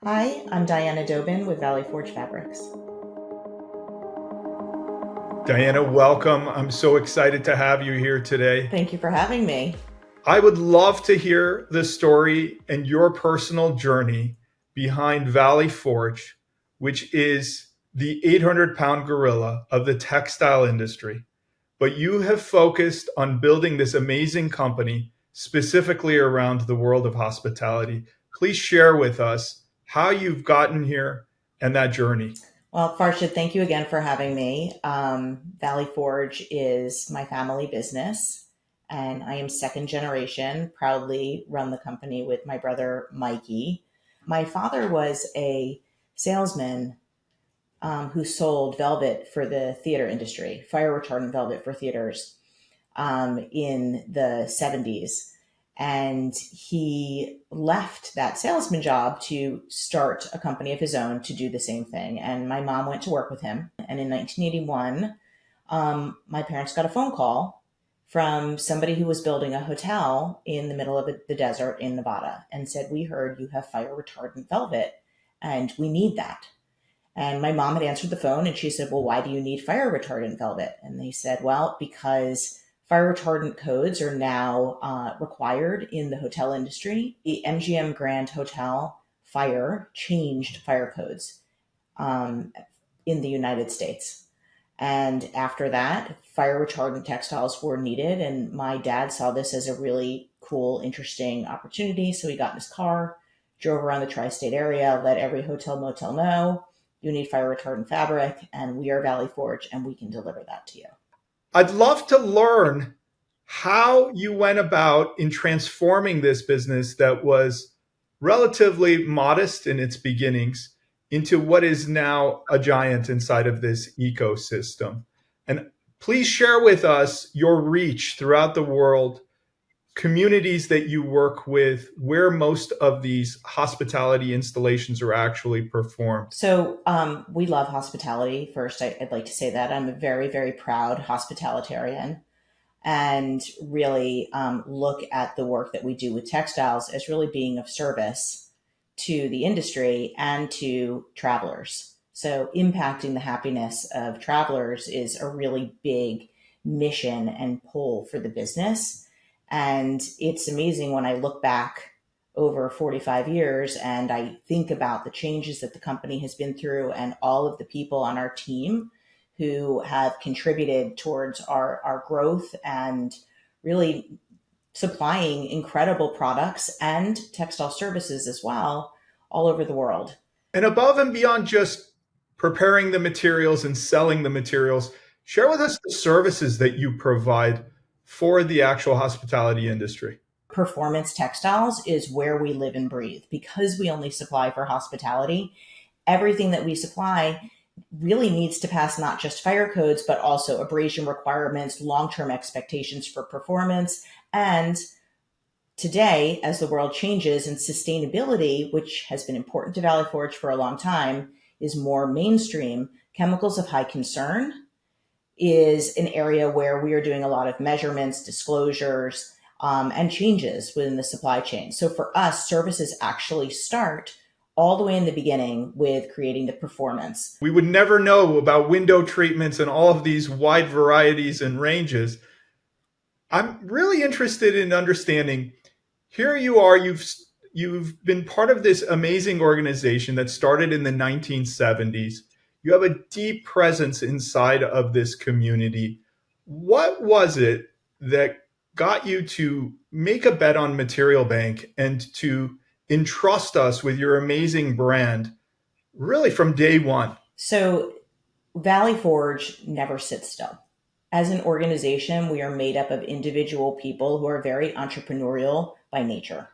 Hi, I'm Diana Dobin with Valley Forge Fabrics. Diana, welcome. I'm so excited to have you here today. Thank you for having me. I would love to hear the story and your personal journey behind Valley Forge, which is the 800-pound gorilla of the textile industry. But you have focused on building this amazing company specifically around the world of hospitality. Please share with us how you've gotten here and that journey. Well, Farshid, thank you again for having me. Valley Forge is my family business, and I am second generation, proudly run the company with my brother, Mikey. My father was a salesman who sold velvet for the theater industry, fire retardant velvet for theaters in the 70s. And he left that salesman job to start a company of his own to do the same thing. And my mom went to work with him. And in 1981, my parents got a phone call from somebody who was building a hotel in the middle of the desert in Nevada and said, "We heard you have fire retardant velvet and we need that." And my mom had answered the phone and she said, "Well, why do you need fire retardant velvet?" And they said, "Well, because fire retardant codes are now required in the hotel industry. The MGM Grand Hotel fire changed fire codes um, in the United States. And after that, fire retardant textiles were needed. And my dad saw this as a really cool, interesting opportunity. So he got in his car, drove around the tri state area, let every hotel motel know you need fire retardant fabric, and we are Valley Forge, and we can deliver that to you. I'd love to learn how you went about in transforming this business that was relatively modest in its beginnings into what is now a giant inside of this ecosystem. And please share with us your reach throughout the world, communities that you work with, where most of these hospitality installations are actually performed. So we love hospitality. First, I'd like to say that I'm a very, very proud hospitalitarian and really look at the work that we do with textiles as really being of service to the industry and to travelers. So, impacting the happiness of travelers is a really big mission and pull for the business. And it's amazing when I look back over 45 years and I think about the changes that the company has been through and all of the people on our team who have contributed towards our growth and really supplying incredible products and textile services as well all over the world. And above and beyond just preparing the materials and selling the materials, share with us the services that you provide for the actual hospitality industry. Performance textiles is where we live and breathe because we only supply for hospitality. Everything that we supply really needs to pass not just fire codes, but also abrasion requirements, long term expectations for performance. And today, as the world changes and sustainability, which has been important to Valley Forge for a long time, is more mainstream, chemicals of high concern is an area where we are doing a lot of measurements, disclosures, and changes within the supply chain. So for us, services actually start all the way in the beginning with creating the performance. We would never know about window treatments and all of these wide varieties and ranges. I'm really interested in understanding, here you are, you've been part of this amazing organization that started in the 1970s. You have a deep presence inside of this community. What was it that got you to make a bet on Material Bank and to entrust us with your amazing brand really from day one? So Valley Forge never sits still. As an organization, we are made up of individual people who are very entrepreneurial by nature.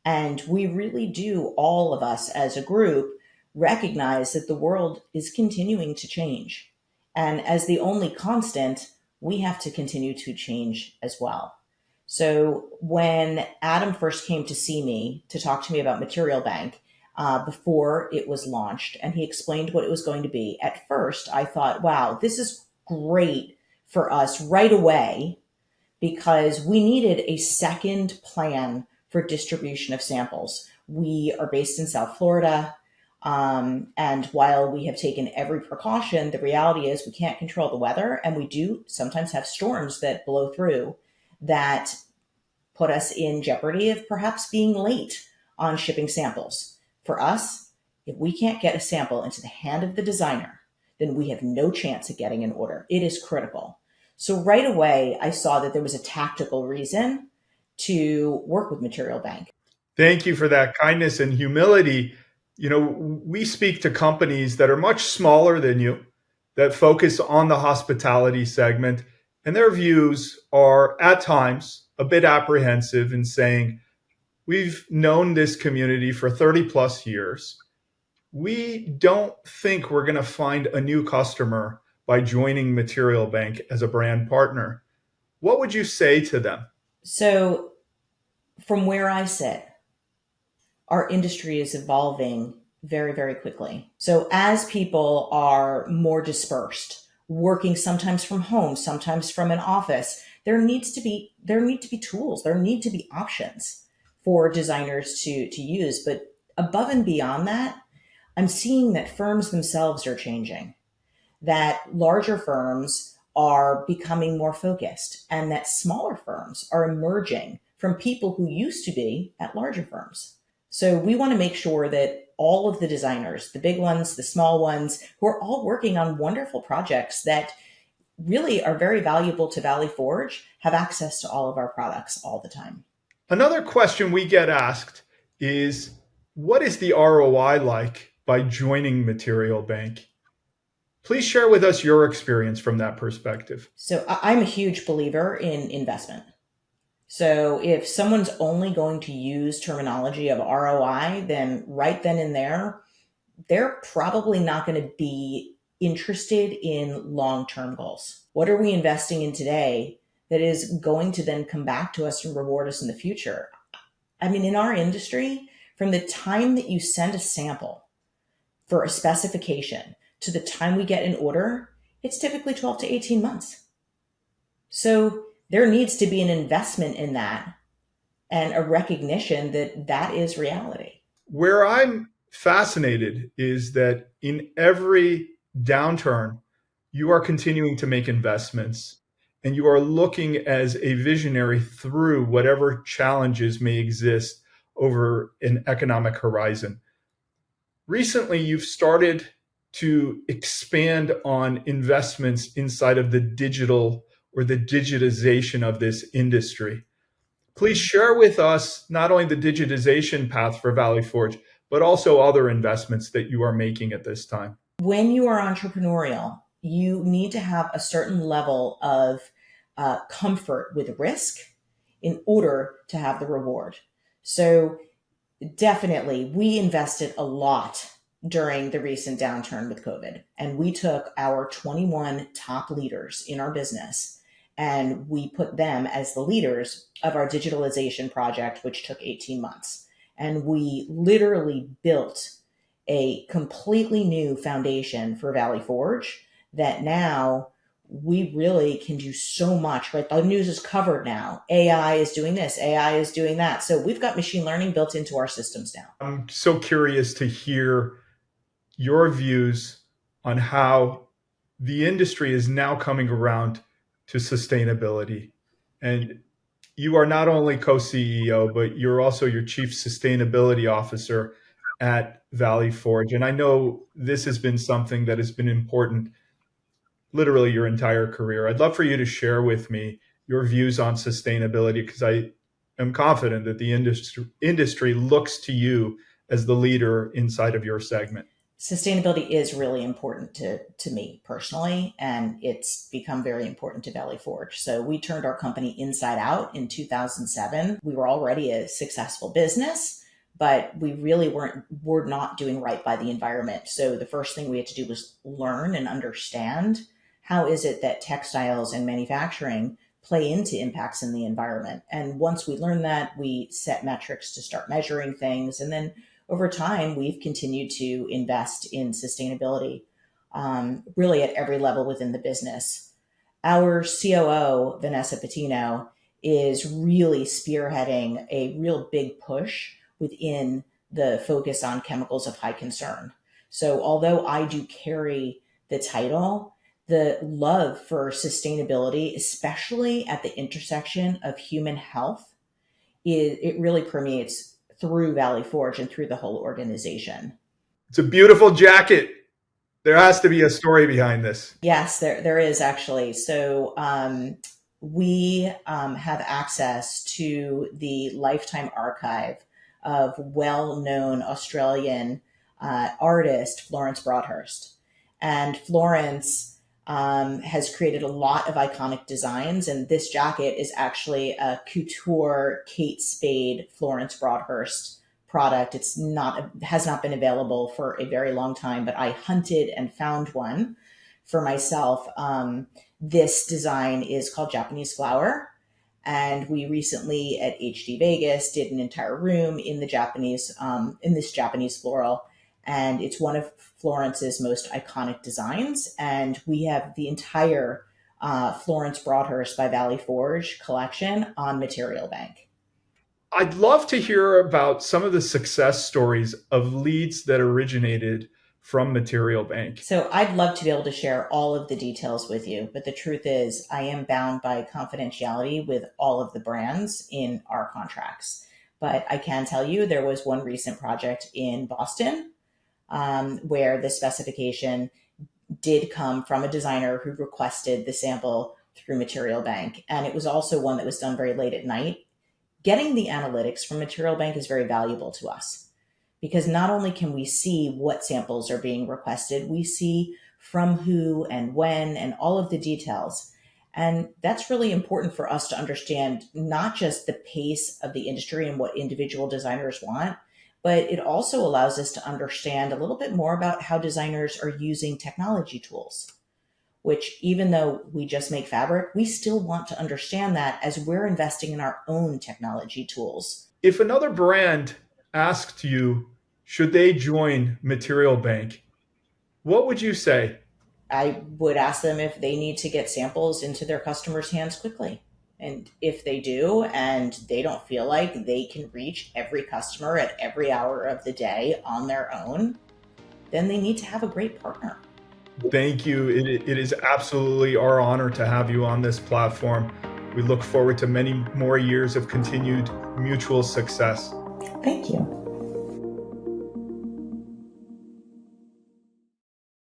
And we really do, all of us as a group, recognize that the world is continuing to change. And as the only constant, we have to continue to change as well. So when Adam first came to see me to talk to me about Material Bank, before it was launched, and he explained what it was going to be, at first I thought, wow, this is great for us right away because we needed a second plan for distribution of samples. We are based in South Florida. And while we have taken every precaution, the reality is we can't control the weather. And we do sometimes have storms that blow through that put us in jeopardy of perhaps being late on shipping samples. For us, if we can't get a sample into the hand of the designer, then we have no chance of getting an order. It is critical. So right away, I saw that there was a tactical reason to work with Material Bank. Thank you for that kindness and humility. You know, we speak to companies that are much smaller than you, that focus on the hospitality segment, and their views are at times a bit apprehensive in saying, we've known this community for 30 plus years. We don't think we're going to find a new customer by joining Material Bank as a brand partner. What would you say to them? So, from where I sit, our industry is evolving very, very quickly. So as people are more dispersed, working sometimes from home, sometimes from an office, there need to be tools, there need to be options for designers to use. But above and beyond that, I'm seeing that firms themselves are changing, that larger firms are becoming more focused, and that smaller firms are emerging from people who used to be at larger firms. So we want to make sure that all of the designers, the big ones, the small ones, who are all working on wonderful projects that really are very valuable to Valley Forge, have access to all of our products all the time. Another question we get asked is, what is the ROI like by joining Material Bank? Please share with us your experience from that perspective. So I'm a huge believer in investment. So if someone's only going to use terminology of ROI, then right then and there, they're probably not going to be interested in long-term goals. What are we investing in today that is going to then come back to us and reward us in the future? I mean, in our industry, from the time that you send a sample for a specification to the time we get an order, it's typically 12 to 18 months. So there needs to be an investment in that and a recognition that that is reality. Where I'm fascinated is that in every downturn, you are continuing to make investments and you are looking as a visionary through whatever challenges may exist over an economic horizon. Recently, you've started to expand on investments inside of the digital or the digitization of this industry. Please share with us not only the digitization path for Valley Forge, but also other investments that you are making at this time. When you are entrepreneurial, you need to have a certain level of comfort with risk in order to have the reward. So definitely, we invested a lot during the recent downturn with COVID, and we took our 21 top leaders in our business and we put them as the leaders of our digitalization project, which took 18 months. And we literally built a completely new foundation for Valley Forge that now we really can do so much, right? The news is covered now. AI is doing this, AI is doing that. So we've got machine learning built into our systems now. I'm so curious to hear your views on how the industry is now coming around to sustainability. And you are not only co-CEO, but you're also your chief sustainability officer at Valley Forge. And I know this has been something that has been important literally your entire career. I'd love for you to share with me your views on sustainability, because I am confident that the industry looks to you as the leader inside of your segment. Sustainability is really important to me personally, and it's become very important to Valley Forge. So we turned our company inside out in 2007. We were already a successful business, but we really were not doing right by the environment. So the first thing we had to do was learn and understand how is it that textiles and manufacturing play into impacts in the environment. And once we learned that, we set metrics to start measuring things. And then over time, we've continued to invest in sustainability, really at every level within the business. Our COO, Vanessa Patino, is really spearheading a real big push within the focus on chemicals of high concern. So, although I do carry the title, the love for sustainability, especially at the intersection of human health, it really permeates through Valley Forge and through the whole organization. It's a beautiful jacket. There has to be a story behind this. Yes, there is actually. So we have access to the lifetime archive of well-known Australian artist Florence Broadhurst, and Florence has created a lot of iconic designs. And this jacket is actually a couture Kate Spade Florence Broadhurst product. It's not has not been available for a very long time, but I hunted and found one for myself. This design is called Japanese Flower, and we recently at HD Vegas did an entire room in the Japanese in this Japanese floral, and it's one of Florence's most iconic designs. And we have the entire Florence Broadhurst by Valley Forge collection on Material Bank. I'd love to hear about some of the success stories of leads that originated from Material Bank. So I'd love to be able to share all of the details with you, but the truth is I am bound by confidentiality with all of the brands in our contracts. But I can tell you there was one recent project in Boston where the specification did come from a designer who requested the sample through Material Bank. And it was also one that was done very late at night. Getting the analytics from Material Bank is very valuable to us because not only can we see what samples are being requested, we see from who and when and all of the details. And that's really important for us to understand not just the pace of the industry and what individual designers want, but it also allows us to understand a little bit more about how designers are using technology tools, which even though we just make fabric, we still want to understand that as we're investing in our own technology tools. If another brand asked you, should they join Material Bank, what would you say? I would ask them if they need to get samples into their customers' hands quickly. And if they do, and they don't feel like they can reach every customer at every hour of the day on their own, then they need to have a great partner. Thank you. It is absolutely our honor to have you on this platform. We look forward to many more years of continued mutual success. Thank you.